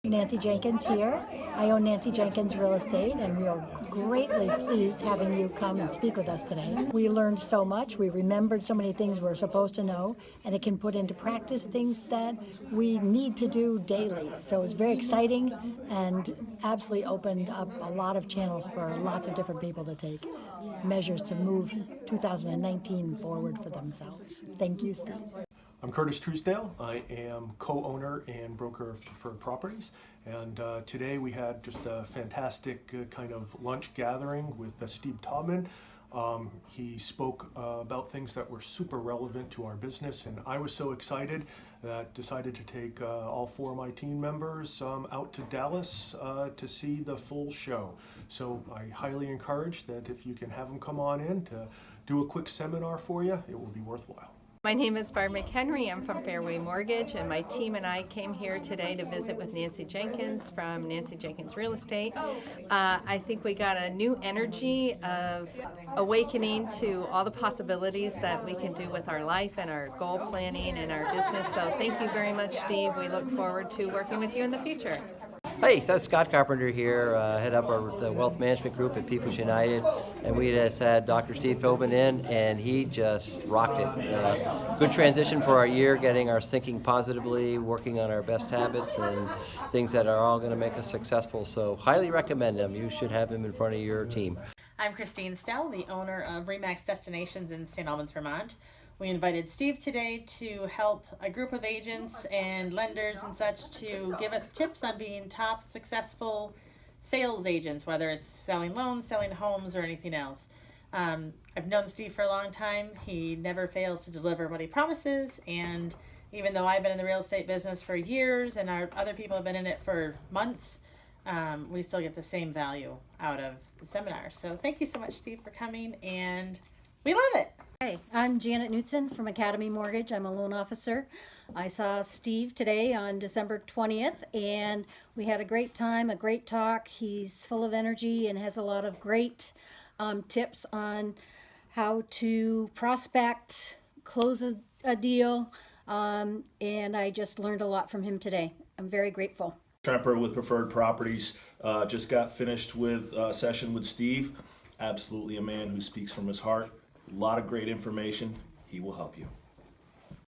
Nancy Jenkins here. I own Nancy Jenkins Real Estate, and we are greatly pleased having you come and speak with us today. We learned so much. We remembered so many things we're supposed to know, and it can put into practice things that we need to do daily. So it's very exciting and absolutely opened up a lot of channels for lots of different people to take measures to move 2019 forward for themselves. Thank you, Steve. I'm Curtis Truesdale. I am co-owner and broker of Preferred Properties, and today we had just a fantastic kind of lunch gathering with Steve Taubman. He spoke about things that were super relevant to our business, and I was so excited that decided to take all 4 of my team members out to Dallas to see the full show. So I highly encourage that if you can have them come on in to do a quick seminar for you, it will be worthwhile. My name is Bart McHenry. I'm from Fairway Mortgage, and my team and I came here today to visit with Nancy Jenkins from Nancy Jenkins Real Estate. I think we got a new energy of awakening to all the possibilities that we can do with our life and our goal planning and our business. So thank you very much, Steve. We look forward to working with you in the future. Hey, so Scott Carpenter here, head up the wealth management group at People's United, and we just had Dr. Steve Philbin in, and he just rocked it. Good transition for our year, getting our thinking positively, working on our best habits and things that are all going to make us successful. So highly recommend him. You should have him in front of your team. I'm Christine Stell, the owner of Remax Destinations in St. Albans, Vermont. We invited Steve today to help a group of agents and lenders and such to give us tips on being top successful sales agents, whether it's selling loans, selling homes, or anything else. I've known Steve for a long time. He never fails to deliver what he promises, and even though I've been in the real estate business for years and our other people have been in it for months, we still get the same value out of the seminar. So thank you so much, Steve, for coming, and we love it. Hey, I'm Janet Knutson from Academy Mortgage. I'm a loan officer. I saw Steve today on December 20th, and we had a great time, a great talk. He's full of energy and has a lot of great tips on how to prospect, close a deal, and I just learned a lot from him today. I'm very grateful. Tremper with Preferred Properties. Just got finished with a session with Steve. Absolutely a man who speaks from his heart. A lot of great information. He will help you.